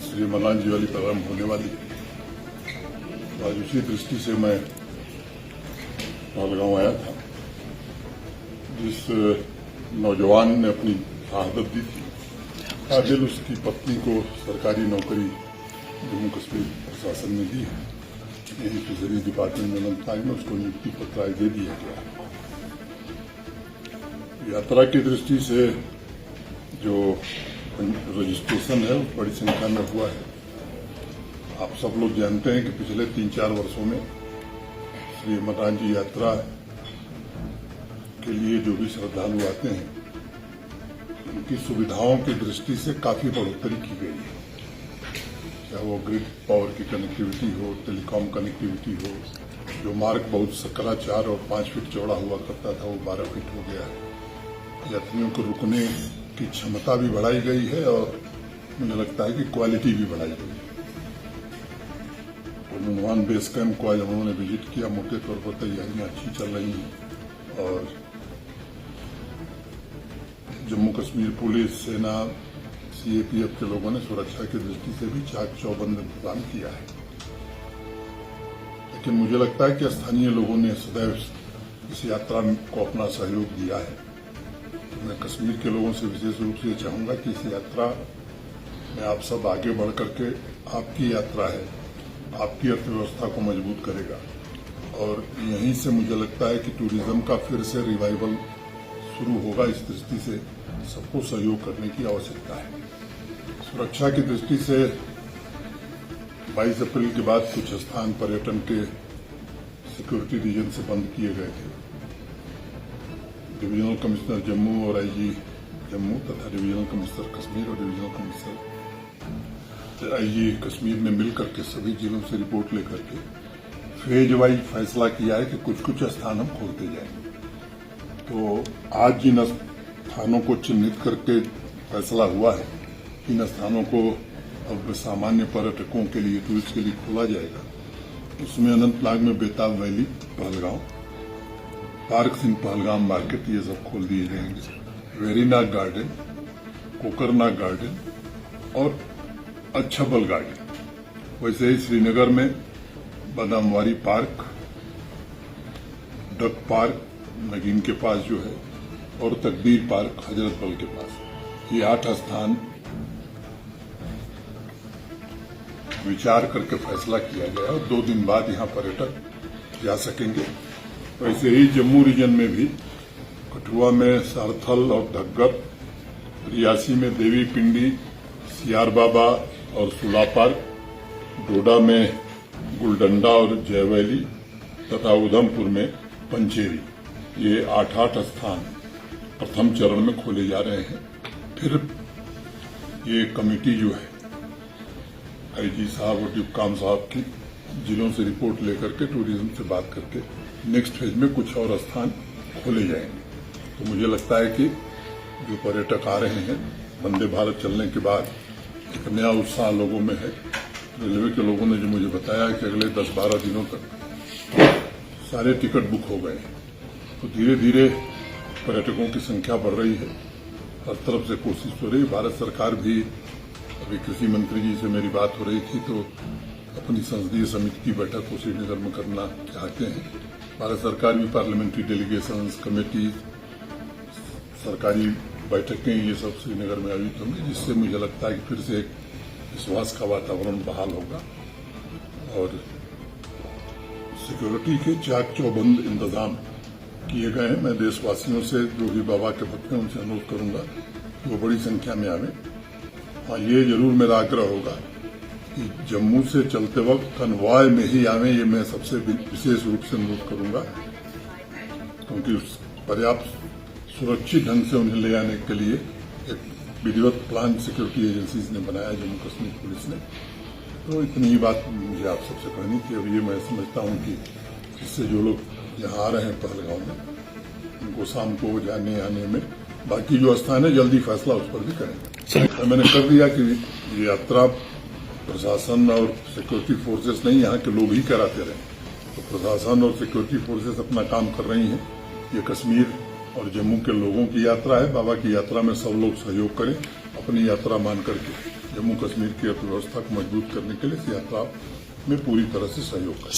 श्री अमरनाथ जी वाली प्रारंभ होने वाली है। आज उसी दृष्टि से मैं पहलगांव आया था। जिस नौजवान ने अपनी शहादत दी थी, काबिल उसकी पत्नी को सरकारी नौकरी जम्मू कश्मीर प्रशासन ने दी है। यही फिशरी डिपार्टमेंट में अनंतनाग में उसको नियुक्ति पत्र दे दिया गया। यात्रा की दृष्टि से जो रजिस्ट्रेशन है वो बड़ी संख्या में हुआ है। आप सब लोग जानते हैं कि पिछले 3-4 वर्षों में श्री अमरनाथ जी यात्रा के लिए जो भी श्रद्धालु आते हैं उनकी सुविधाओं की दृष्टि से काफी बढ़ोतरी की गई है। चाहे वो ग्रिड पावर की कनेक्टिविटी हो, टेलीकॉम कनेक्टिविटी हो, जो मार्ग बहुत सकरा 4 और 5 फीट चौड़ा हुआ करता था वो 12 फीट हो गया है। यात्रियों को रुकने की क्षमता भी बढ़ाई गई है और मुझे लगता है कि क्वालिटी भी बढ़ाई गई है। नुनवान बेस कैंप को आज उन्होंने विजिट किया। मोटे तौर पर तैयारियां अच्छी चल रही हैं और जम्मू कश्मीर पुलिस, सेना, सीएपीएफ के लोगों ने सुरक्षा की दृष्टि से भी चाक चौबंद इंतजाम किया है। लेकिन मुझे लगता है कि स्थानीय लोगों ने सदैव इस यात्रा को अपना सहयोग दिया है। तो मैं कश्मीर के लोगों से विशेष रूप से चाहूंगा कि इस यात्रा में आप सब आगे बढ़ करके, आपकी यात्रा है, आपकी अर्थव्यवस्था को मजबूत करेगा और यहीं से मुझे लगता है कि टूरिज्म का फिर से रिवाइवल शुरू होगा। इस दृष्टि से सबको सहयोग करने की आवश्यकता है। सुरक्षा की दृष्टि से 22 अप्रैल के बाद कुछ स्थान पर्यटन के सिक्योरिटी रीजन से बंद किए गए थे। डिवीजनल कमिश्नर जम्मू और आईजी जम्मू तथा डिवीजनल कमिश्नर कश्मीर और डिवीजनल कमिश्नर आईजी कश्मीर ने मिलकर के सभी जिलों से रिपोर्ट लेकर के फेज वाइज फैसला किया है कि कुछ कुछ स्थान हम खोलते जाएंगे। तो आज जिन स्थानों को चिन्हित करके फैसला हुआ है, इन स्थानों को अब सामान्य पर्यटकों के लिए, टूरिस्ट के लिए खोला जाएगा। उसमें अनंतनाग में बेताब valley, Pahalgam, park Singh Pahalgam market, ये सब खोल दिए जाएंगे। वेरीनाग गार्डन, कोकरनाग गार्डन और अच्छबल गार्डन। वैसे ही श्रीनगर में बादामवारी पार्क, डक पार्क नगीन के पास जो है, और तकबीर पार्क हजरत बल के पास, ये 8 स्थान विचार करके फैसला किया गया और 2 दिन बाद यहां पर्यटक जा सकेंगे। वैसे ही जम्मू रीजन में भी कठुआ में सारथल और धग्गर, रियासी में देवी पिंडी, सियार बाबा और सुला पार्क, डोडा में गुलडंडा और जयवैली तथा उधमपुर में पंचेरी, ये 8 स्थान प्रथम चरण में खोले जा रहे हैं। फिर ये कमेटी जो है आईजी साहब और डिप्काम साहब की जिलों से रिपोर्ट लेकर के, टूरिज्म से बात करके नेक्स्ट फेज में कुछ और स्थान खोले जाएंगे। तो मुझे लगता है कि जो पर्यटक आ रहे हैं, वंदे भारत चलने के बाद एक नया उत्साह लोगों में है। रेलवे के लोगों ने जो मुझे बताया कि अगले 10-12 दिनों तक सारे टिकट बुक हो गए हैं। तो धीरे धीरे पर्यटकों की संख्या बढ़ रही है। हर तरफ से कोशिश हो रही है। भारत सरकार भी, अभी कृषि मंत्री जी से मेरी बात हो रही थी, तो अपनी संसदीय समिति की बैठक को श्रीनगर में करना चाहते हैं। भारत सरकार भी पार्लियामेंट्री डेलीगेशंस, कमेटी, सरकारी बैठकें, ये सब श्रीनगर में आयोजित होंगी, जिससे मुझे लगता है कि फिर से एक विश्वास का वातावरण बहाल होगा और सिक्योरिटी के चाक चौबंद इंतजाम किए गए हैं। मैं देशवासियों से, जो भी बाबा के भक्त हैं, उनसे अनुरोध करूंगा कि वो बड़ी संख्या में आवे। हाँ, ये जरूर मेरा आग्रह होगा कि जम्मू से चलते वक्त कन्वॉय में ही आवे। ये मैं सबसे विशेष रूप से अनुरोध करूंगा, क्योंकि पर्याप्त सुरक्षित ढंग से उन्हें ले आने के लिए एक विधिवत प्लान सिक्योरिटी एजेंसीज ने बनाया, जम्मू कश्मीर पुलिस ने। तो इतनी ही बात मुझे आप सबसे कहनी थी। अब ये मैं समझता हूं कि इससे जो लोग यहाँ आ रहे हैं पहलगांव में, उनको शाम को जाने आने में, बाकी जो स्थान है जल्दी फैसला उस पर भी करेंगे। तो मैंने कर दिया कि ये यात्रा प्रशासन और सिक्योरिटी फोर्सेस नहीं, यहाँ के लोग ही कराते रहे। तो प्रशासन और सिक्योरिटी फोर्सेस अपना काम कर रही हैं। ये कश्मीर और जम्मू के लोगों की यात्रा है। बाबा की यात्रा में सब लोग सहयोग करें, अपनी यात्रा मान करके जम्मू कश्मीर की अर्थव्यवस्था को मजबूत करने के लिए इस यात्रा में पूरी तरह से सहयोग करें।